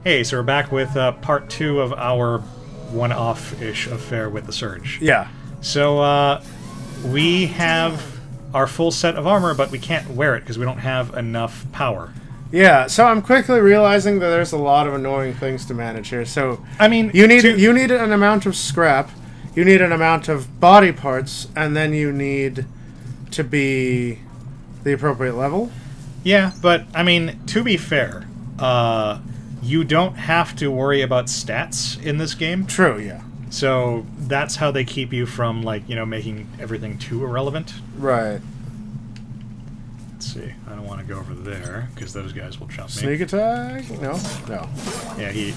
Hey, so we're back with part 2 of our one-off-ish affair with the Surge. Yeah. So, we have our full set of armor, but we can't wear it because we don't have enough power. Yeah, so I'm quickly realizing that there's a lot of annoying things to manage here. So, I mean, you need an amount of scrap, you need an amount of body parts, and then you need to be the appropriate level. Yeah, but, I mean, to be fair, you don't have to worry about stats in this game. True, yeah. So that's how they keep you from, like, you know, making everything too irrelevant. Right. Let's see. I don't want to go over there, because those guys will jump me. Sneak attack? No. No. Yeah,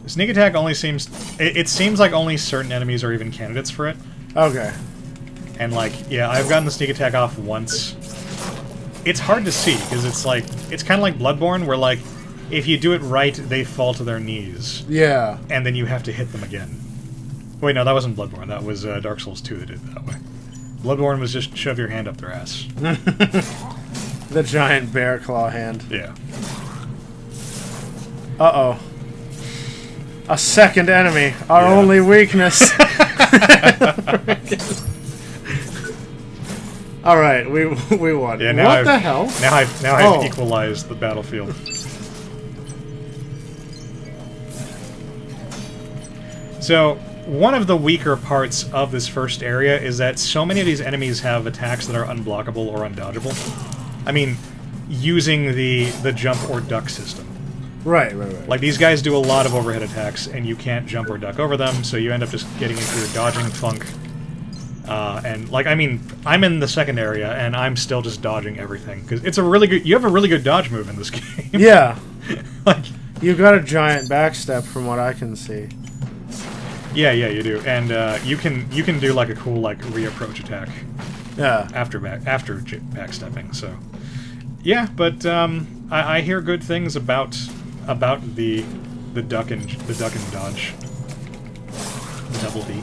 Sneak attack only seems... It seems like only certain enemies are even candidates for it. Okay. And, like, yeah, I've gotten the sneak attack off once. It's hard to see, because it's like... It's kind of like Bloodborne, where, like, if you do it right, they fall to their knees. Yeah. And then you have to hit them again. Wait, no, that wasn't Bloodborne. That was Dark Souls 2 that did it that way. Bloodborne was just shove your hand up their ass. The giant bear claw hand. Yeah. Uh-oh. A second enemy. Our only weakness. Alright, we won. Yeah, now what the hell? Now I've equalized the battlefield. So, one of the weaker parts of this first area is that so many of these enemies have attacks that are unblockable or undodgeable. I mean, using the jump or duck system. Right. Like, these guys do a lot of overhead attacks, and you can't jump or duck over them, so you end up just getting into your dodging funk. And, like, I mean, I'm in the second area, and I'm still just dodging everything. Because it's a really good... You have a really good dodge move in this game. Yeah. Like... You've got a giant backstep from what I can see. Yeah, you do, and you can do like a cool like reapproach attack. Yeah. After backstepping, so yeah, but I hear good things about the duck and dodge, the double D.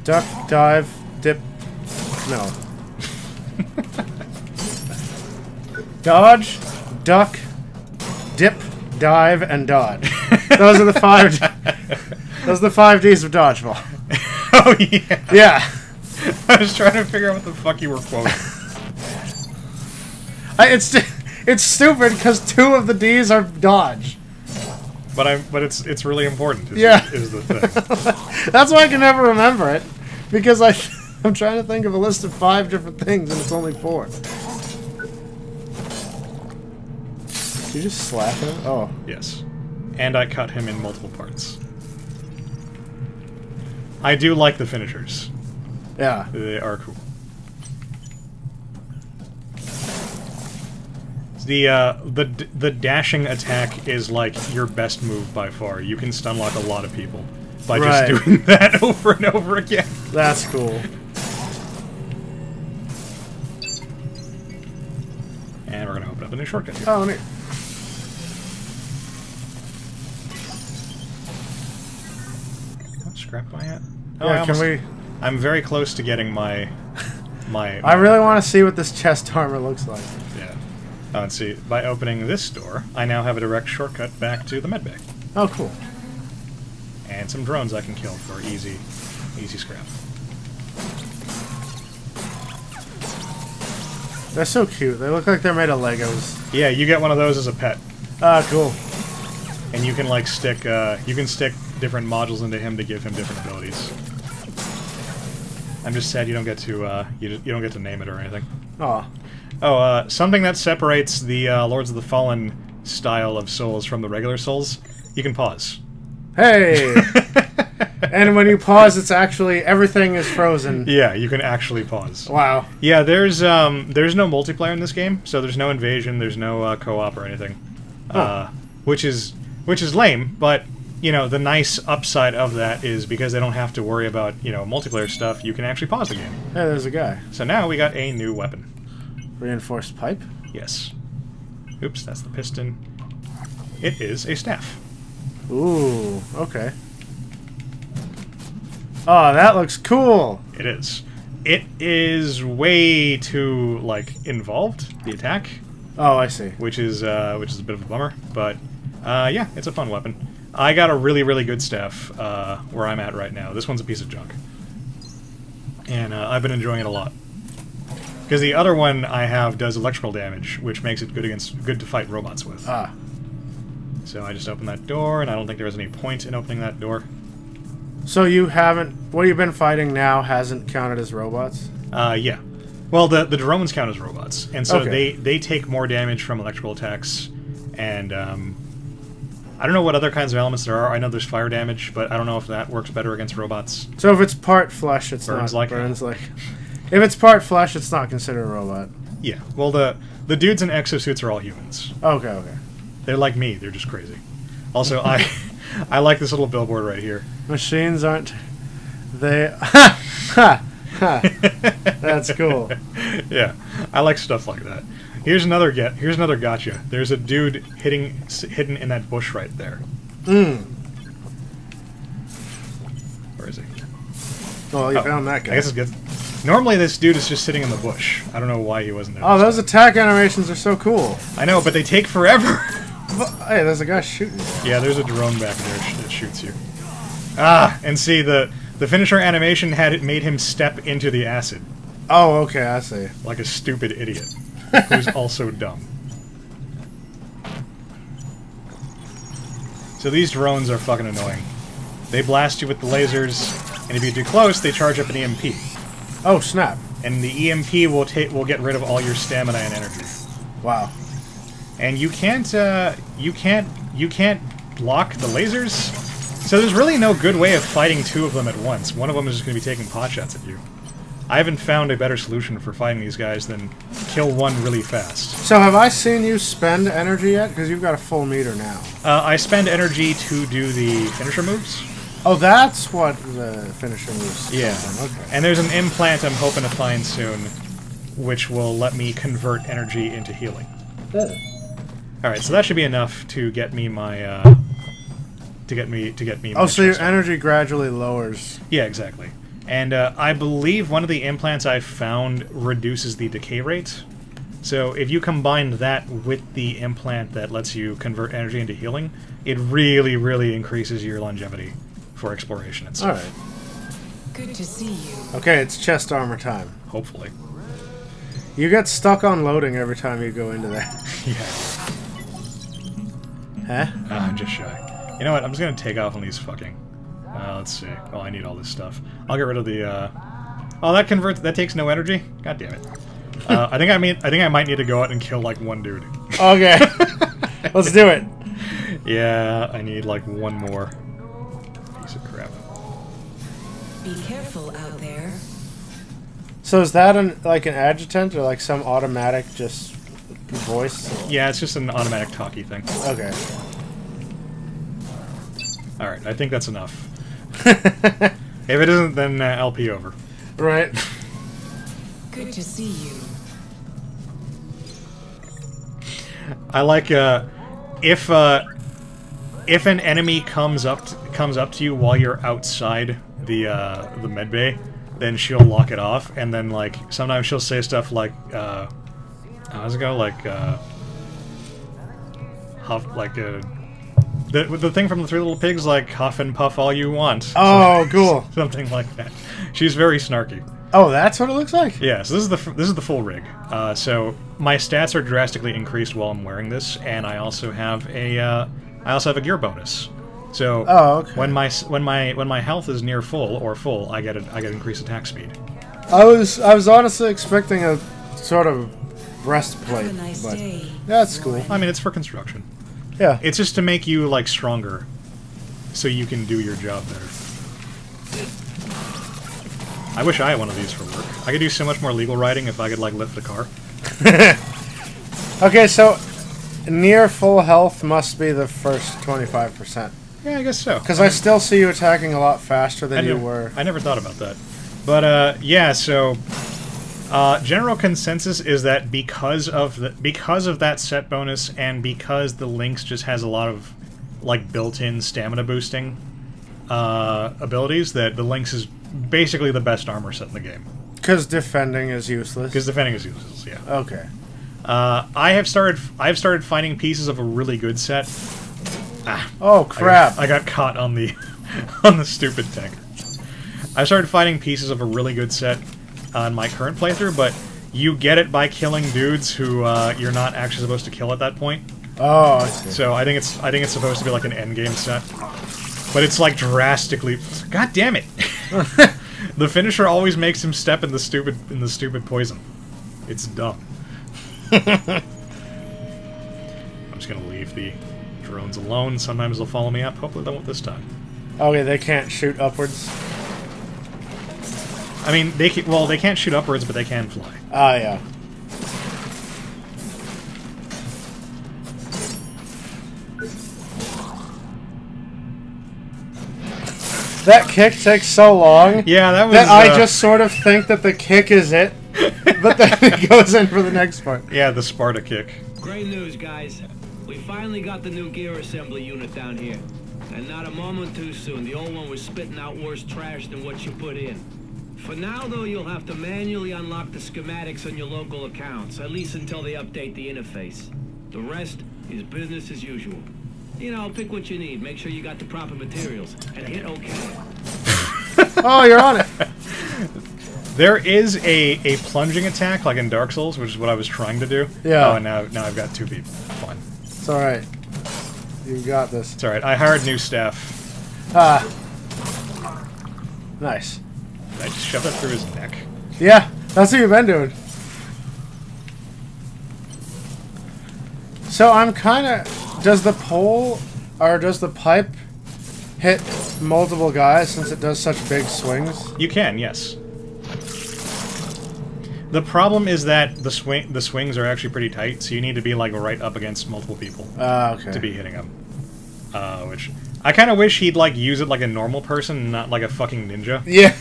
Duck, dive, dip. No. Dodge, duck, dip, dive, and dodge. Those are the five. Those are the 5 Ds of dodgeball. Oh yeah. Yeah. I was trying to figure out what the fuck you were quoting. It's stupid because 2 of the Ds are dodge. But it's really important. Is the thing. That's why I can never remember it, because I'm trying to think of a list of 5 different things and it's only 4. Did you just slap him? Oh. Yes. And I cut him in multiple parts. I do like the finishers. Yeah. They are cool. The dashing attack is like your best move by far. You can stun lock a lot of people by just doing that over and over again. That's cool. And we're gonna open up a new shortcut here. Oh, neat. Scrap by it? Yeah, can we... I'm very close to getting my I really want to see what this chest armor looks like. Yeah. Let's see. By opening this door, I now have a direct shortcut back to the medbay. Oh, cool. And some drones I can kill for easy scrap. They're so cute. They look like they're made of Legos. Yeah, you get one of those as a pet. Ah, cool. And you can like stick different modules into him to give him different abilities. I'm just sad you don't get to you don't get to name it or anything. Aw. Oh, something that separates the Lords of the Fallen style of Souls from the regular Souls. You can pause. Hey. And when you pause, it's actually everything is frozen. Yeah, you can actually pause. Wow. Yeah, there's no multiplayer in this game, so there's no invasion, there's no co-op or anything, which is lame. But you know, the nice upside of that is because they don't have to worry about multiplayer stuff. You can actually pause the game. Hey, there's a guy. So now we got a new weapon. Reinforced pipe. Yes. Oops, that's the piston. It is a staff. Ooh. Okay. Oh, that looks cool! It is. It is way too, like, involved, the attack. Oh, I see. which is a bit of a bummer. But yeah, it's a fun weapon. I got a really, really good staff where I'm at right now. This one's a piece of junk, and I've been enjoying it a lot. Because the other one I have does electrical damage, which makes it good to fight robots with. Ah. So I just opened that door, and I don't think there was any point in opening that door. So you haven't... What you've been fighting now hasn't counted as robots? Yeah. Well, the drones count as robots, and so Okay. they take more damage from electrical attacks, and I don't know what other kinds of elements there are. I know there's fire damage, but I don't know if that works better against robots. So if it's part flesh, it's Burns not... like burns like... If it's part flesh, it's not considered a robot. Yeah. Well, the dudes in exosuits are all humans. Okay, okay. They're like me. They're just crazy. Also, I like this little billboard right here. Machines aren't... They... Ha! Ha! Ha! That's cool. Yeah, I like stuff like that. Here's another gotcha. There's a dude hidden in that bush right there. Mm. Where is he? Well, you found that guy. I guess it's good. Normally this dude is just sitting in the bush. I don't know why he wasn't there. Oh, this those attack animations are so cool. time. I know, but they take forever. Hey, there's a guy shooting. Yeah, there's a drone back there that shoots you. Ah, and see, the finisher animation made him step into the acid. Oh, okay, I see. Like a stupid idiot. Who's also dumb. So these drones are fucking annoying. They blast you with the lasers, and if you're too close, they charge up an EMP. Oh, snap. And the EMP will get rid of all your stamina and energy. Wow. And you can't block the lasers. So there's really no good way of fighting two of them at once. One of them is just going to be taking potshots at you. I haven't found a better solution for fighting these guys than kill one really fast. So have I seen you spend energy yet? Because you've got a full meter now. I spend energy to do the finisher moves. Oh, that's what the finisher moves. Yeah. Okay. And there's an implant I'm hoping to find soon, which will let me convert energy into healing. Good. Alright, so that should be enough to get me my, to get me Oh, so your chest. energy gradually lowers. Yeah, exactly. And I believe one of the implants I've found reduces the decay rate. So if you combine that with the implant that lets you convert energy into healing, it really, really increases your longevity for exploration and stuff. Alright. Good to see you. Okay, it's chest armor time. Hopefully. You get stuck on loading every time you go into there. Yeah. Huh? I'm just shy. You know what? I'm just gonna take off on these fucking... let's see. Oh, I need all this stuff. I'll get rid of the, Oh, that converts... That takes no energy? God damn it. I think I might need to go out and kill, like, one dude. Okay. Let's do it. Yeah, I need, like, one more. Piece of crap. Be careful out there. So is that like an adjutant or like some automatic just voice? Yeah, it's just an automatic talkie thing. Okay. Alright, I think that's enough. If it isn't, then LP over. Right. Good to see you. I like, if an enemy comes up to you while you're outside the medbay, then she'll lock it off, and then, like, sometimes she'll say stuff like, how does it go? Like, huff, like, the thing from the Three Little Pigs, like, huff and puff all you want. Oh, cool. Something like that. She's very snarky. Oh, that's what it looks like? Yeah, so this is the full rig. So my stats are drastically increased while I'm wearing this, and I also have a gear bonus. So okay. when my health is near full or full, I get increased attack speed. I was honestly expecting a sort of breastplate, Have a nice but day. that's cool. I mean, it's for construction. Yeah. It's just to make you, like, stronger, so you can do your job better. I wish I had one of these for work. I could do so much more legal writing if I could, like, lift a car. Okay, so near full health must be the first 25%. Yeah, I guess so. Because I still see you attacking a lot faster than you were. I never thought about that. But, yeah, so... general consensus is that because of that set bonus and because the Lynx just has a lot of, like, built-in stamina boosting abilities, that the Lynx is basically the best armor set in the game. Because defending is useless. Because defending is useless, yeah. Okay. I've started finding pieces of a really good set. Oh crap! I got caught on the on the stupid tank. I started finding pieces of a really good set on my current playthrough, but you get it by killing dudes who you're not actually supposed to kill at that point. Oh, I see. So I think it's supposed to be like an endgame set, but it's like drastically. God damn it! The finisher always makes him step in the stupid poison. It's dumb. I'm just gonna leave the drones alone. Sometimes they'll follow me up. Hopefully they won't this time. Okay, they can't shoot upwards. I mean, they can't shoot upwards, but they can fly. Ah, yeah. That kick takes so long. Yeah, that was. That I just sort of think that the kick is it, but then it goes in for the next part. Yeah, the Sparta kick. Great news, guys. We finally got the new gear assembly unit down here. And not a moment too soon. The old one was spitting out worse trash than what you put in. For now, though, you'll have to manually unlock the schematics on your local accounts, at least until they update the interface. The rest is business as usual. You know, pick what you need, make sure you got the proper materials, and hit OK. Oh, you're on it. There is a plunging attack, like in Dark Souls, which is what I was trying to do. Yeah. Oh, and now I've got two people. Fine. It's alright. You got this. It's alright. I hired new staff. Ah. Nice. I just shoved it through his neck. Yeah, that's what you've been doing. So I'm kind of... Does the pole, or does the pipe hit multiple guys since it does such big swings? You can, yes. The problem is that the swings are actually pretty tight, so you need to be like right up against multiple people Okay. to be hitting them. Which I kind of wish he'd like use it like a normal person, not like a fucking ninja. Yeah.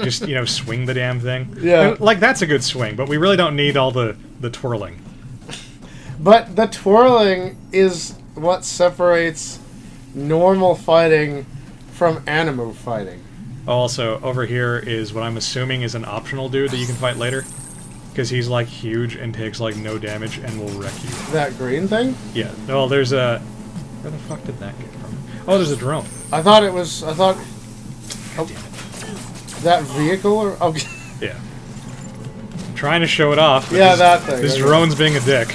Just, you know, swing the damn thing. Yeah. And, like, that's a good swing, but we really don't need all the twirling. But the twirling is what separates normal fighting from Animu fighting. Also, over here is what I'm assuming is an optional dude that you can fight later. Because he's, like, huge and takes, like, no damage and will wreck you. That green thing? Yeah. Well, there's a... Where the fuck did that get from? Oh, there's a drone. I thought it was... I thought... Oh, that vehicle or... Oh, Yeah. I'm trying to show it off. But yeah, that thing. This Okay. drone's being a dick.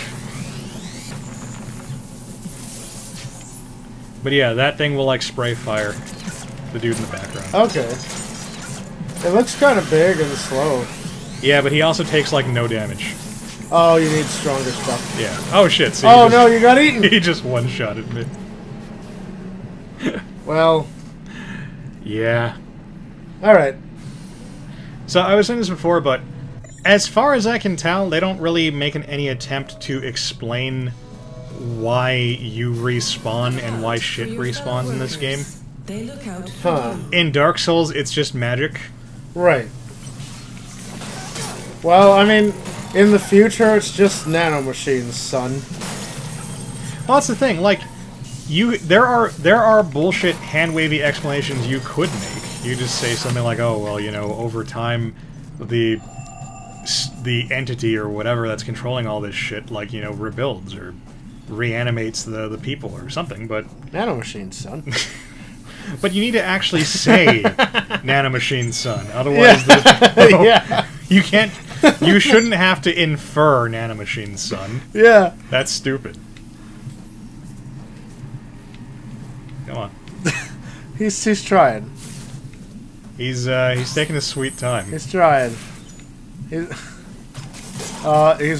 But yeah, that thing will, like, spray fire the dude in the background. Okay. It looks kind of big and slow. Yeah, but he also takes, like, no damage. Oh, you need stronger stuff. Yeah. Oh, shit. See, Oh, no, you got eaten! He just one-shotted me. Well... Yeah. Alright. So, I was saying this before, but as far as I can tell, they don't really make any attempt to explain why you respawn and why shit respawns in this game. They look out. Huh. In Dark Souls, it's just magic. Right. Well, I mean, in the future, it's just nanomachines, son. Well, that's the thing. Like, there are bullshit hand-wavy explanations you could make. You just say something like, "Oh, well, you know, over time, the entity or whatever that's controlling all this shit, like, you know, rebuilds or reanimates the people or something." But Nanomachines, son. but you need to actually say nanomachine, son. Otherwise, Yeah. you can't. You shouldn't have to infer nanomachine, son. Yeah. That's stupid. Come on. He's trying. He's taking his sweet time. He's trying. He's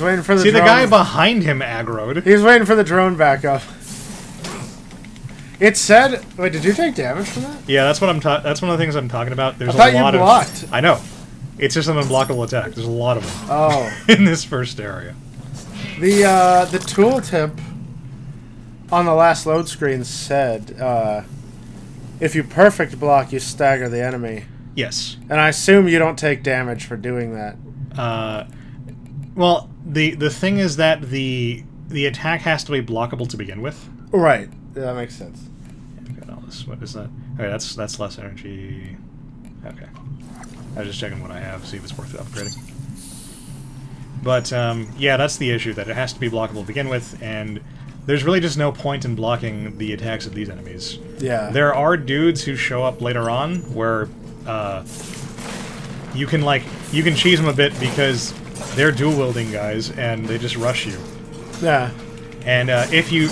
waiting for the See, drone. the guy behind him aggroed. He's waiting for the drone back up. It said... Wait, did you take damage from that? Yeah, that's what that's one of the things I'm talking about. There's I thought a lot you blocked. of. I know. It's just an unblockable attack. There's a lot of them Oh. in this first area. The tooltip on the last load screen said, if you perfect block, you stagger the enemy. Yes. And I assume you don't take damage for doing that. Well, the thing is that the attack has to be blockable to begin with. Right. Yeah, that makes sense. I've got all this. What is that? Okay, that's less energy. Okay. I was just checking what I have, see if it's worth upgrading. But, yeah, that's the issue, that it has to be blockable to begin with, and there's really just no point in blocking the attacks of these enemies. Yeah. There are dudes who show up later on where, you can cheese them a bit because they're dual-wielding guys, and they just rush you. Yeah. And, if you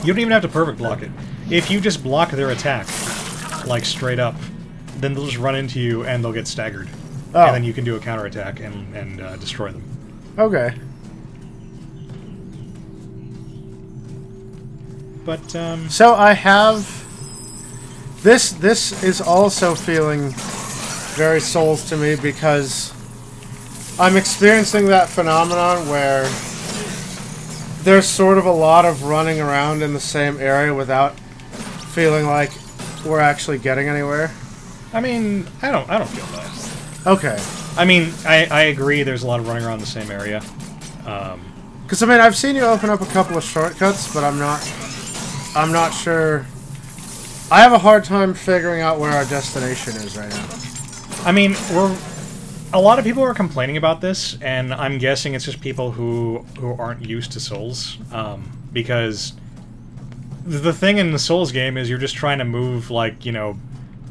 don't even have to perfect block it. If you just block their attack, like, straight up, then they'll just run into you and they'll get staggered. Oh. And then you can do a counterattack and destroy them. Okay. But, So I have... This is also feeling very Souls to me because I'm experiencing that phenomenon where there's sort of a lot of running around in the same area without feeling like we're actually getting anywhere. I mean, I don't feel that. Okay. I mean, I agree there's a lot of running around the same area. Because, I mean, I've seen you open up a couple of shortcuts, but I'm not sure... I have a hard time figuring out where our destination is right now. I mean, a lot of people are complaining about this, and I'm guessing it's just people who aren't used to Souls, because the thing in the Souls game is you're just trying to move, like, you know,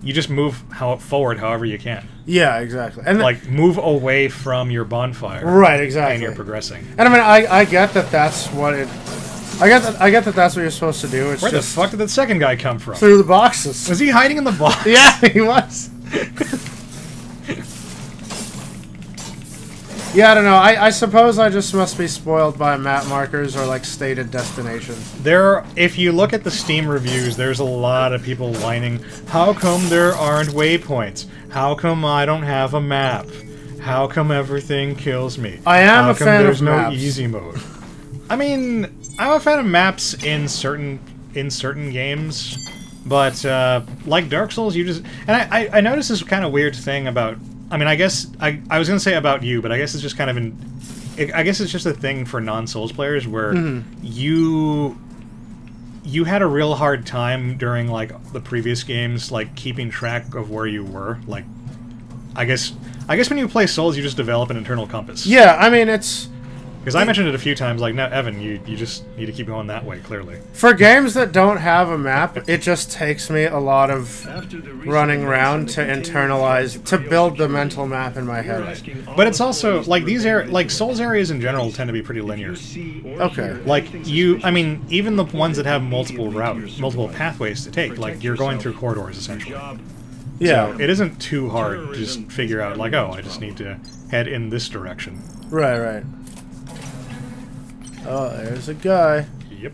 you just move forward however you can. Yeah, exactly. And like, move away from your bonfire. Right, exactly. And you're progressing. And I mean, I get that that's what it... I get that that's what you're supposed to do. It's Where the just fuck did that second guy come from? through the boxes. Was he hiding in the box? Yeah, he was. Yeah, I don't know. I suppose I just must be spoiled by map markers or, like, stated destinations. If you look at the Steam reviews, there's a lot of people whining, how come there aren't waypoints? How come I don't have a map? How come everything kills me? I am How a come fan there's of no maps. easy mode? I mean, I'm a fan of maps in certain games, but like Dark Souls, you just... And I noticed this kind of weird thing about... I mean, I guess... I was going to say about you, but I guess it's just kind of I guess it's just a thing for non-Souls players where you had a real hard time during, like, the previous games, like, keeping track of where you were. Like, I guess when you play Souls, you just develop an internal compass. Yeah, I mean, it's... Because I mentioned it a few times, like, no, Evan, you just need to keep going that way, clearly. For games that don't have a map, it just takes me a lot of running around to internalize, to build the mental map in my head. But it's also, like, like, Souls areas in general tend to be pretty linear. Okay. Like, I mean, even the ones that have multiple pathways to take, like, you're going through corridors, essentially. Yeah. So it isn't too hard to just figure out, like, oh, I just need to head in this direction. Right, right. Oh, there's a guy. Yep.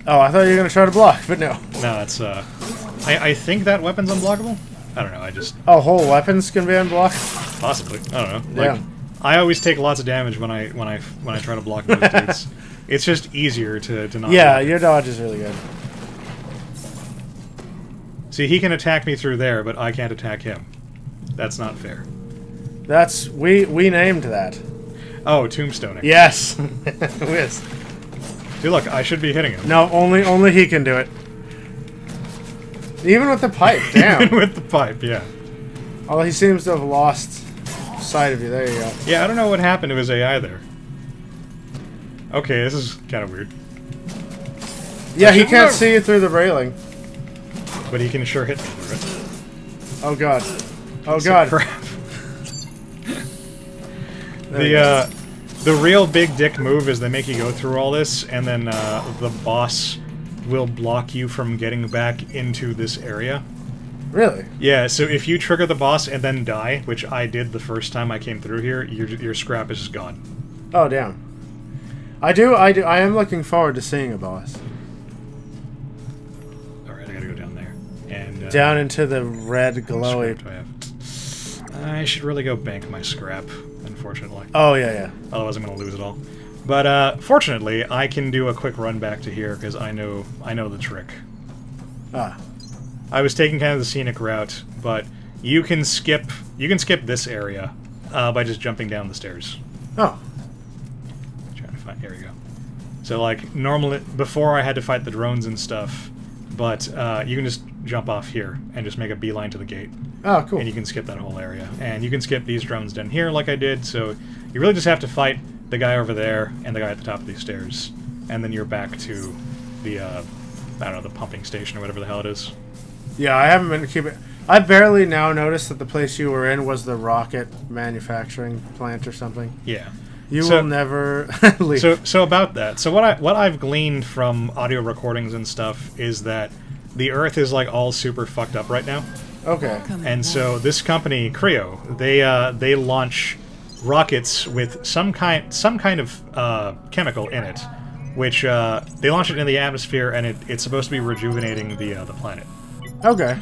Oh, I thought you were going to try to block, but no. No, it's, I think that weapon's unblockable? I don't know, Oh, whole weapons can be unblocked? Possibly. I don't know. Like, Yeah. I always take lots of damage when I try to block those dudes. It's just easier to not Yeah, block. your dodge is really good. See, he can attack me through there, but I can't attack him. That's not fair. That's... We named that. Oh, tombstoning. Yes. Whiz. See, look, I should be hitting him. No, only he can do it. Even with the pipe, damn. Even with the pipe, yeah. Although he seems to have lost sight of you. There you go. Yeah, I don't know what happened to his AI there. Okay, this is kind of weird. Yeah, he can't see you through the railing. But he can sure hit me through it. Oh god. Oh So god. crap. The real big dick move is they make you go through all this, and then the boss will block you from getting back into this area. Really? Yeah, so if you trigger the boss and then die, which I did the first time I came through here, your scrap is just gone. Oh damn. I am looking forward to seeing a boss. Alright, I gotta go down there. And Down into the red how much glowy. scrap do I have? I should really go bank my scrap, unfortunately. Oh yeah, yeah. Otherwise I'm gonna lose it all. But fortunately, I can do a quick run back to here because I know the trick. Ah. I was taking kind of the scenic route, but you can skip this area by just jumping down the stairs. Oh. Trying to find. Here we go. So like normally before I had to fight the drones and stuff, but you can just jump off here and just make a beeline to the gate. Oh, cool. And you can skip that whole area. And you can skip these drones down here like I did, so you really just have to fight the guy over there and the guy at the top of these stairs. And then you're back to the, I don't know, the pumping station or whatever the hell it is. Yeah, I haven't been keeping... I barely now noticed that the place you were in was the rocket manufacturing plant or something. Yeah. You So- will never leave. So about that. So what I've gleaned from audio recordings and stuff is that the Earth is like all super fucked up right now. Okay. And so this company, Creo, they launch rockets with some kind of chemical in it, which they launch it in the atmosphere, and it's supposed to be rejuvenating the planet. Okay.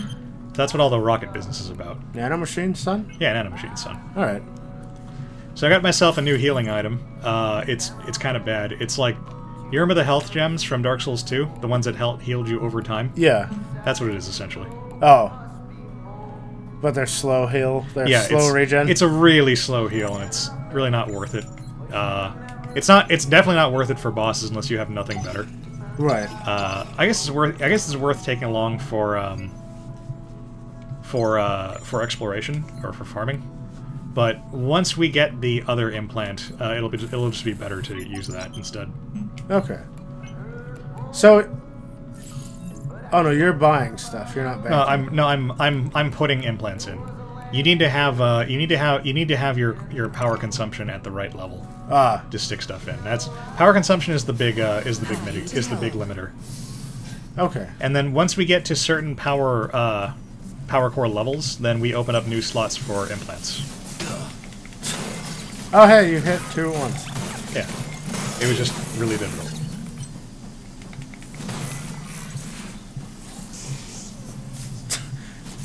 That's what all the rocket business is about. Nanomachine, son? Yeah, nanomachine, son. Alright. So I got myself a new healing item. It's kind of bad. It's like, you remember the health gems from Dark Souls 2? The ones that healed you over time? Yeah. That's what it is, essentially. Oh. But they're slow heal. They're slow regen. It's a really slow heal, and it's really not worth it. It's definitely not worth it for bosses unless you have nothing better. Right. I guess it's worth taking along for exploration or for farming. But once we get the other implant, it'll just be better to use that instead. Okay. So... Oh no, you're buying stuff. You're not buying. I'm putting implants in. You need to have your power consumption at the right level to stick stuff in. That's power consumption is the big limiter. Okay. And then once we get to certain power core levels, then we open up new slots for implants. Oh hey, you hit 2 at once. Yeah, it was just really difficult.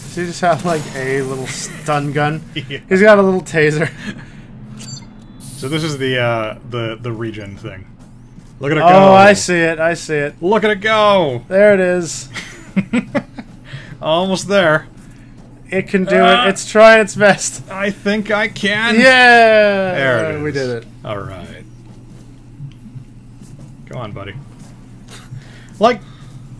Does he just have like a little stun gun? Yeah. He's got a little taser. So this is the regen thing. Look at it go! Oh, I see it. I see it. Look at it go! There it is. Almost there. It can do it. It's trying its best. I think I can. Yeah! There it is. We did it. All right. Go on, buddy. Like,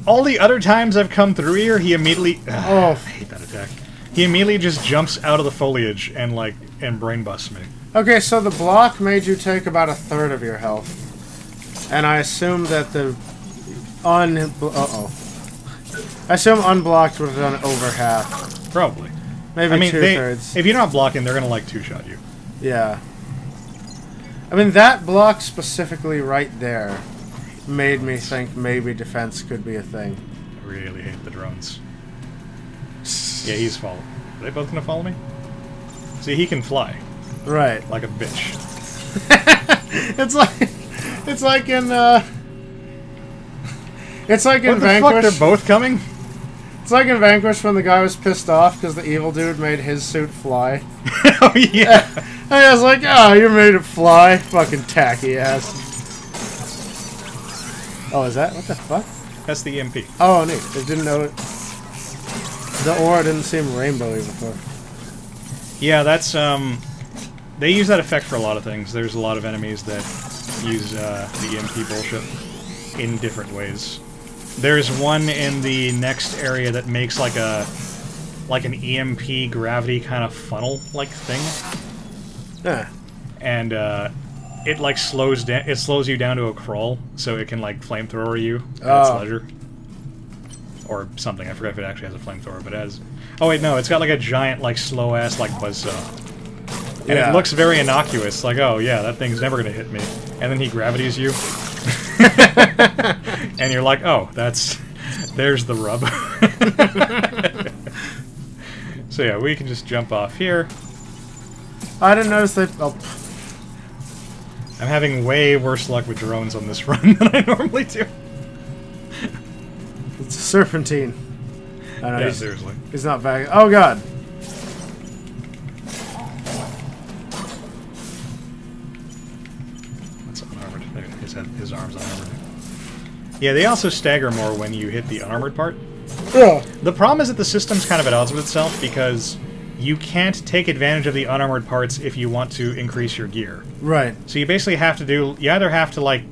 all the other times I've come through here, he immediately... Oh. I hate that attack. He immediately just jumps out of the foliage and, like, and brain busts me. Okay, so the block made you take about 1/3 of your health. And I assume that the... I assume unblocked would have done over half. Probably. Maybe I mean, 2/3. if you're not blocking, they're gonna, like, two-shot you. Yeah. I mean, that block specifically right there made me think maybe defense could be a thing. I really hate the drones. Yeah, he's following. Are they both gonna follow me? See, he can fly. Right. Like a bitch. It's like in What the Vanquish. fuck, they're both coming? It's like in Vanquish when the guy was pissed off because the evil dude made his suit fly. Oh, yeah. And I was like, oh, you made it fly. Fucking tacky ass. Oh, is that? What the fuck? That's the EMP. Oh, neat. I didn't know it. The aura didn't seem rainbowy before. Yeah, that's, they use that effect for a lot of things. There's a lot of enemies that use, the EMP bullshit in different ways. There's one in the next area that makes, like an EMP gravity kind of funnel-like thing. Yeah. And, it, like, slows you down to a crawl, so it can, like, flamethrower you at its leisure. Or something. I forgot if it actually has a flamethrower, but it has... Oh, wait, no. It's got, like, a giant, like, slow-ass, like, buzzsaw. And it looks very innocuous. Like, oh, yeah, that thing's never gonna hit me. And then he gravities you. And you're like, oh, that's... There's the rub. So, yeah, we can just jump off here. I didn't notice they... Oh. I'm having way worse luck with drones on this run than I normally do. It's a serpentine. I know, Yeah, seriously. He's not back. Oh, God. That's unarmored. His arm's unarmored. Yeah, they also stagger more when you hit the unarmored part. Yeah. The problem is that the system's kind of at odds with itself because you can't take advantage of the unarmored parts if you want to increase your gear. Right. So you basically have to do... You either have to, like,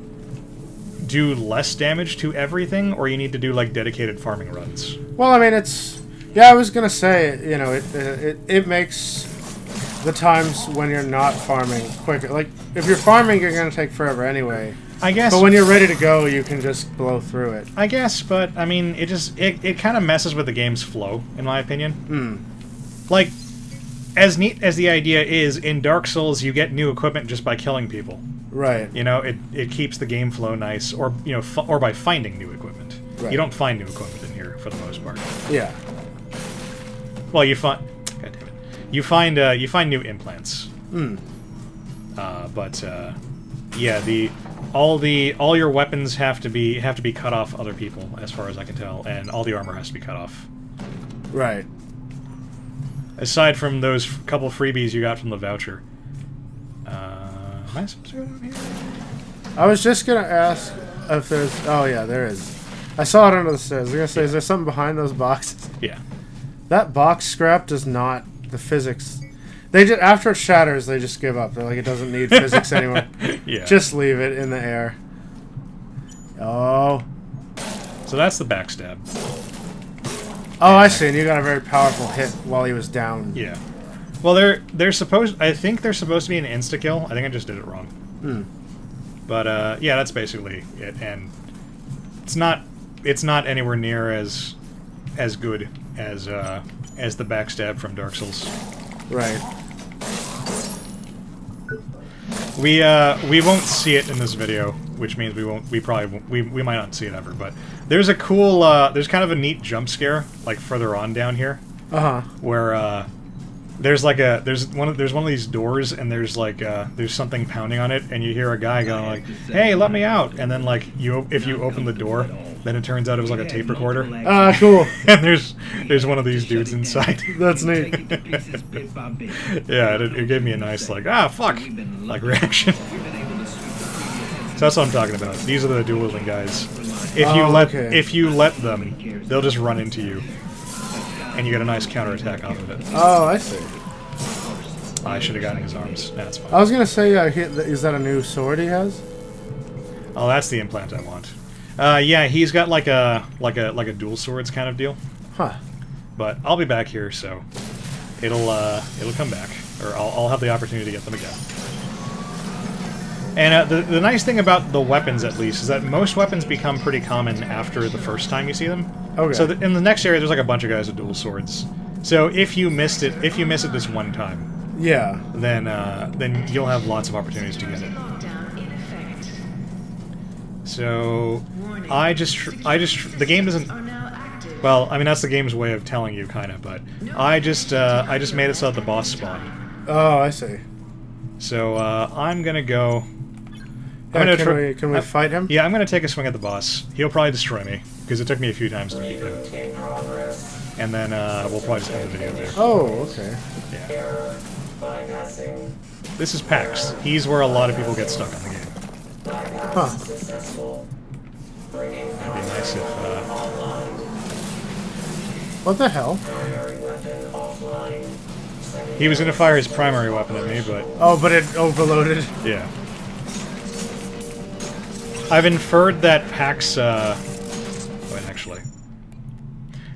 do less damage to everything, or you need to do, like, dedicated farming runs. Well, I mean, it's... Yeah, I was gonna say, you know, it makes the times when you're not farming quicker. Like, if you're farming, you're gonna take forever anyway. I guess. But when you're ready to go, you can just blow through it. I guess, but I mean, it kind of messes with the game's flow, in my opinion. Like, as neat as the idea is, in Dark Souls, you get new equipment just by killing people. Right. You know, it keeps the game flow nice, or you know, or by finding new equipment. Right. You don't find new equipment in here for the most part. Yeah. Well, you find. God damn it. You find new implants. But yeah, all your weapons have to be cut off other people, as far as I can tell, and all the armor has to be cut off. Right. Aside from those couple freebies you got from the voucher. Am I supposed to go down here? I was just gonna ask if there's. Oh yeah, there is. I saw it under the stairs. I was gonna say, is there something behind those boxes? Yeah. That box scrap does not. The physics. They just, after it shatters, they just give up. They're like, it doesn't need physics anymore. Yeah. Just leave it in the air. Oh. So that's the backstab. Oh, I see. And you got a very powerful hit while he was down. Yeah. Well, they're supposed. I think they're supposed to be an insta kill. I think I just did it wrong. But yeah, that's basically it. And it's not anywhere near as good as the backstab from Dark Souls. Right. We won't see it in this video, which means we might not see it ever. But there's a cool there's kind of a neat jump scare like further on down here. Where there's one of these doors, and there's like there's something pounding on it, and you hear a guy going like, "Hey, let me out!" And then like if you open the door, then it turns out it was like a tape recorder. Ah, cool. And there's one of these dudes inside. That's neat. Yeah, it gave me a nice like fuck like reaction. So that's what I'm talking about. These are the dual wielding guys. If you let them, they'll just run into you. And you get a nice counterattack off of it. Oh, I see. I should have gotten his arms. That's fine. I was gonna say, is that a new sword he has? Oh, that's the implant I want. Yeah, he's got like a dual swords kind of deal. Huh. But I'll be back here, so it'll come back, or I'll have the opportunity to get them again. And the nice thing about the weapons, at least, is that most weapons become pretty common after the first time you see them. Okay. So in the next area, there's like a bunch of guys with dual swords. So if you miss it this one time, yeah, then you'll have lots of opportunities to get it. So the game doesn't. Well, I mean that's the game's way of telling you, kind of. But I just made it so that the boss spawned. Oh, I see. So I'm gonna go. Can we fight him? Yeah, I'm gonna take a swing at the boss. He'll probably destroy me because it took me a few times to beat him. And then we'll probably just end the video there. Oh, okay. Yeah. This is PAX. He's where a lot of people get stuck on the game. Huh. It'd be nice if. What the hell? He was gonna fire his primary weapon at me, but. Oh, but it overloaded. Yeah. I've inferred that PAX, wait, actually.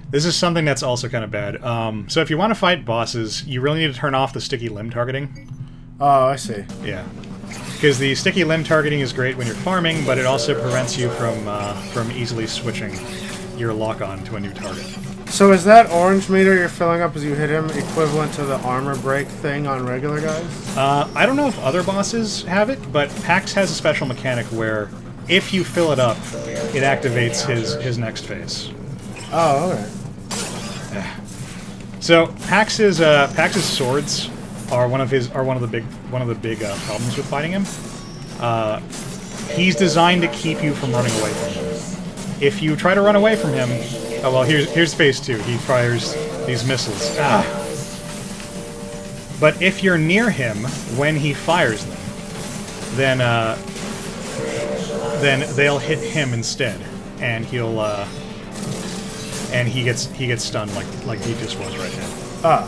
This is something that's also kind of bad. So if you want to fight bosses, you really need to turn off the sticky limb targeting. Oh, I see. Yeah. Because the sticky limb targeting is great when you're farming, but it also prevents you from easily switching your lock-on to a new target. So is that orange meter you're filling up as you hit him equivalent to the armor break thing on regular guys? I don't know if other bosses have it, but PAX has a special mechanic where if you fill it up, it activates his next phase. Oh, okay. So PAX's swords are one of the big problems with fighting him. He's designed to keep you from running away from him. If you try to run away from him, oh well, here's phase 2. He fires these missiles. But if you're near him when he fires them, then they'll hit him instead, and he'll and he gets stunned like he just was right now.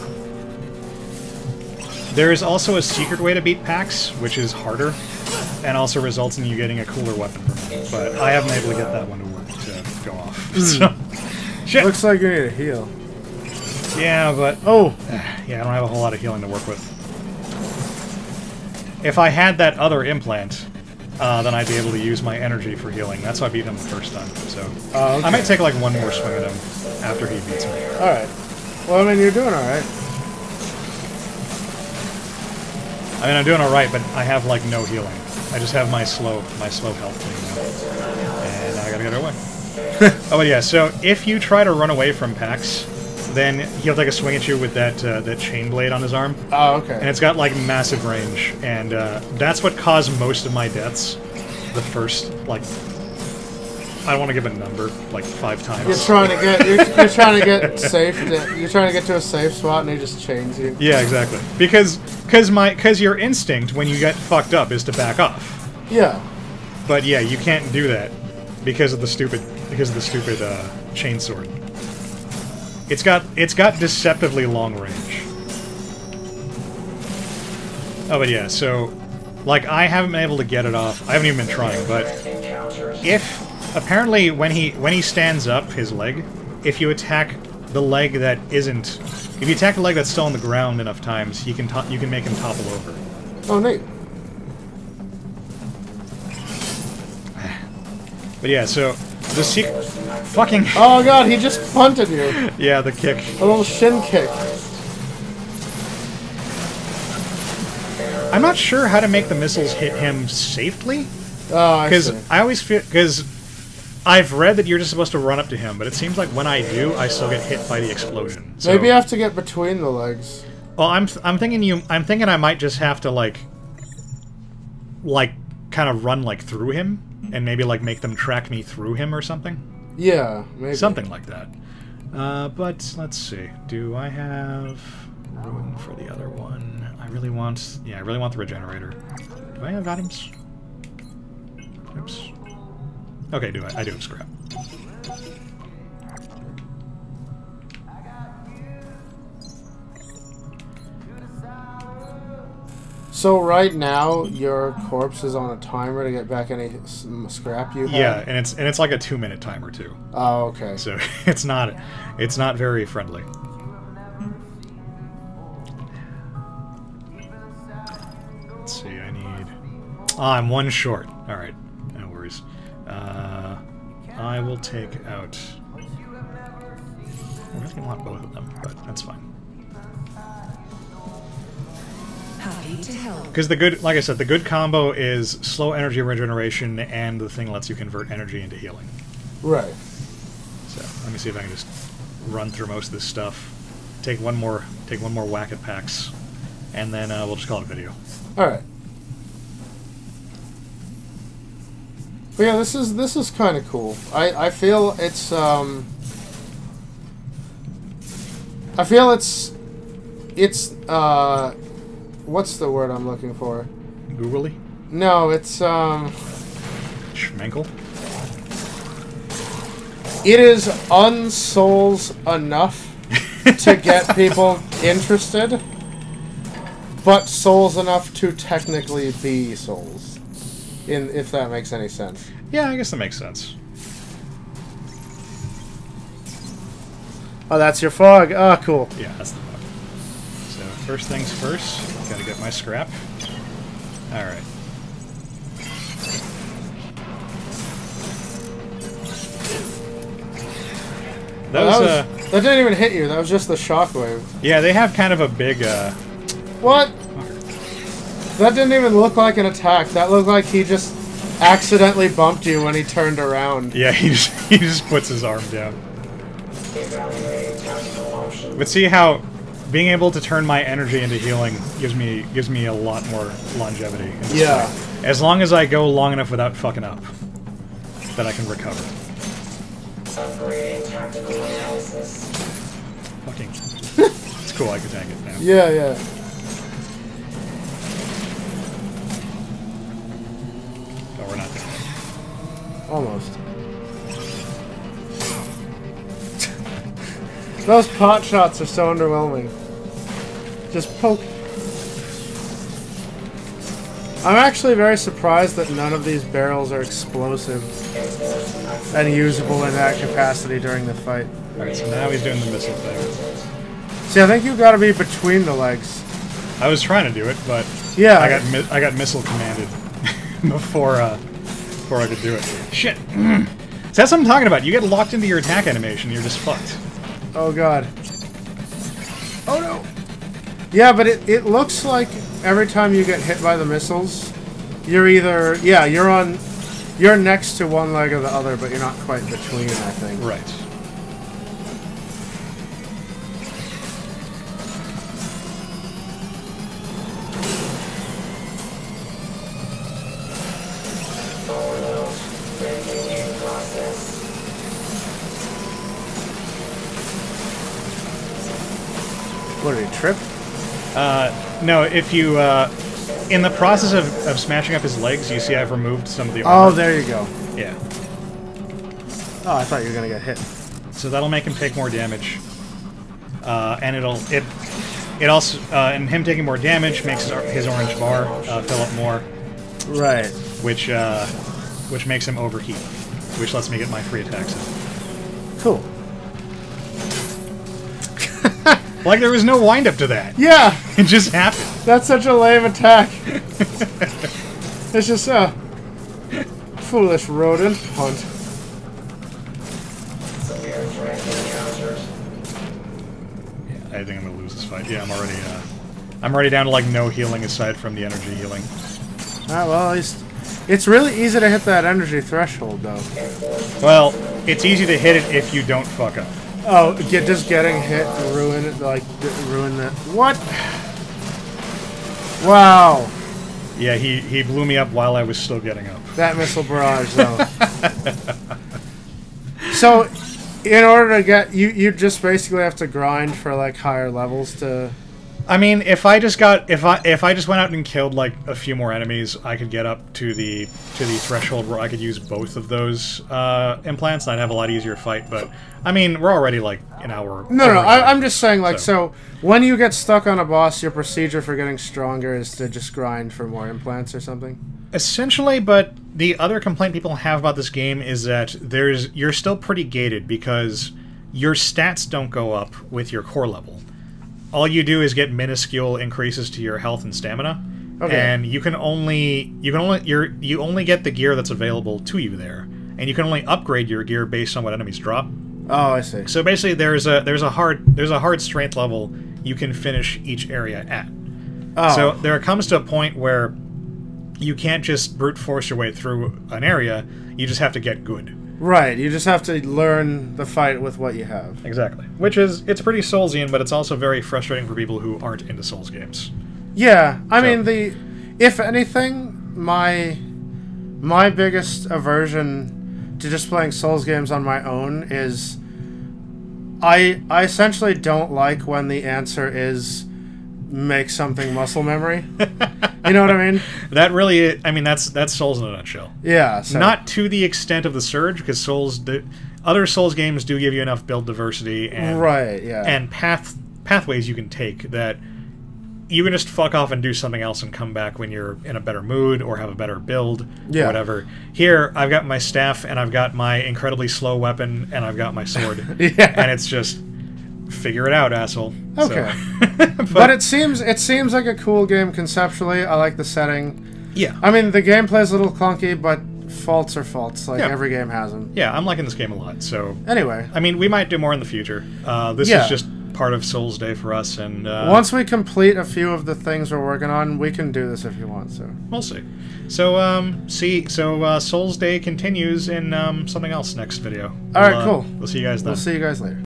There is also a secret way to beat PAX, which is harder, and also results in you getting a cooler weapon from him. But I haven't been able to get that one to work to go off. So, shit. Looks like you need a heal. Yeah, but Oh, yeah, I don't have a whole lot of healing to work with. If I had that other implant, then I'd be able to use my energy for healing. That's how I beat him the first time. So okay. I might take like one more swing at him after he beats me. Alright. Well, I mean, you're doing alright. I mean, I'm doing all right, but I have like no healing. I just have my slow health thing now, and I gotta get away. Oh, but yeah. So if you try to run away from Pax, then he'll take a swing at you with that chain blade on his arm, Oh, okay. and it's got like massive range, and that's what caused most of my deaths. The first like, I don't want to give a number, like 5 times. You're trying to get you're trying to get safe. You're trying to get to a safe spot, and he just chains you. Yeah, exactly. Because your instinct when you get fucked up is to back off. Yeah. But yeah, you can't do that because of the stupid chainsword. It's got deceptively long range. Oh, but yeah, so like I haven't been able to get it off. I haven't even been trying, but if apparently when he stands up his leg, if you attack the leg that isn't, if you attack the leg that's still on the ground enough times, you can make him topple over. Oh, neat. But yeah, so the secret, fucking Oh god, he just punted you. yeah, the kick. A little shin kick. I'm not sure how to make the missiles hit him safely, Oh, I because see. I always feel I've read that you're just supposed to run up to him, but it seems like when I do, I still get hit by the explosion. So, Maybe you have to get between the legs. well, I'm thinking I might just have to like kind of run like through him and maybe like make them track me through him or something. Yeah, maybe. Something like that. But let's see. Do I have room for the other one? I really want the regenerator. Do I have items? Oops. Okay, I do have scrap. So right now, your corpse is on a timer to get back any scrap you have? Yeah, and it's like a 2-minute timer too. Oh, okay. So it's not very friendly. Let's see, I need... I'm 1 short. Alright, no worries. I will take out... I really want both of them, but that's fine. Happy to help. Because the good, like I said, the good combo is slow energy regeneration, and the thing lets you convert energy into healing. Right. So let me see if I can just run through most of this stuff, take one more whack at Pax, and then we'll just call it a video. All right. But yeah, this is kind of cool. I feel it's what's the word I'm looking for? Googly? No, it's Schmenkle? it is unsouls enough to get people interested, but souls enough to technically be souls. If that makes any sense. Yeah, I guess that makes sense. Oh, that's your fog. Ah, cool. Yeah, that's the bug. So first things first, gotta get my scrap. Alright. That didn't even hit you. That was just the shockwave. yeah, they have kind of a big, What? That didn't even look like an attack. That looked like he just accidentally bumped you when he turned around. yeah, he just puts his arm down. But see how being able to turn my energy into healing gives me a lot more longevity. in this Yeah. fight. As long as I go long enough without fucking up, that I can recover. Fucking. It's cool, I can tank it now. Yeah, yeah. Oh, we're not there. Almost. Those pot shots are so underwhelming. Just poke. I'm actually very surprised that none of these barrels are explosive and usable in that capacity during the fight. Alright, so now he's doing the missile thing. See, I think you got to be between the legs. I was trying to do it, but Yeah. I got missile commanded before I could do it. Shit. So that's what I'm talking about. You get locked into your attack animation, you're just fucked. Oh god. Oh no. Yeah, but it looks like every time you get hit by the missiles, you're either you're next to one leg or the other, but you're not quite between, I think. Right. What did he trip? No, if you, in the process of smashing up his legs, you see I've removed some of the Oh, armor. there you go. Yeah. Oh, I thought you were gonna get hit. So that'll make him take more damage. And it also, and him taking more damage makes his orange bar fill up more, Right. which makes him overheat, which lets me get my free attacks in. Cool. Like there was no wind-up to that. Yeah, It just happened. that's such a lame attack. It's just a foolish rodent hunt. I think I'm gonna lose this fight. Yeah, I'm already down to like no healing aside from the energy healing. Alright, well, at least it's really easy to hit that energy threshold, though. Well, it's easy to hit it if you don't fuck up. Oh, just getting hit to ruin it, ruin that. What? Wow. Yeah, he blew me up while I was still getting up. That missile barrage, though. So, in order to get you just basically have to grind for like higher levels to. I mean, if I just went out and killed like a few more enemies, I could get up to the threshold where I could use both of those implants, and I'd have a lot easier fight. But I mean, we're already like an hour. No. I'm just saying, like, so when you get stuck on a boss, your procedure for getting stronger is to just grind for more implants or something. Essentially, but the other complaint people have about this game is that you're still pretty gated because your stats don't go up with your core level. All you do is get minuscule increases to your health and stamina, and you only get the gear that's available to you there, and you can only upgrade your gear based on what enemies drop. Oh, I see. So basically, there's a hard strength level you can finish each area at. Oh. So there comes to a point where you can't just brute force your way through an area. You just have to get good. Right, you just have to learn the fight with what you have. Exactly. It's pretty Soulsian, but it's also very frustrating for people who aren't into Souls games. Yeah, I mean, if anything, my biggest aversion to just playing Souls games on my own is I essentially don't like when the answer is make something muscle memory. You know what I mean? That's Souls in a nutshell. Yeah. So. Not to the extent of the Surge, because other Souls games do give you enough build diversity and right, yeah, and pathways you can take that you can just fuck off and do something else and come back when you're in a better mood or have a better build or whatever. Here, I've got my staff and I've got my incredibly slow weapon and I've got my sword. Yeah. And it's just figure it out, asshole. Okay. So, but it seems like a cool game conceptually. I like the setting. Yeah. I mean, the gameplay's a little clunky, but faults are faults. Like every game has them. Yeah, I'm liking this game a lot. So anyway, I mean, we might do more in the future. This is just part of Souls Day for us, and once we complete a few of the things we're working on, we can do this if you want. So we'll see. So Souls Day continues in something else next video. All right, cool. We'll see you guys then. We'll see you guys later.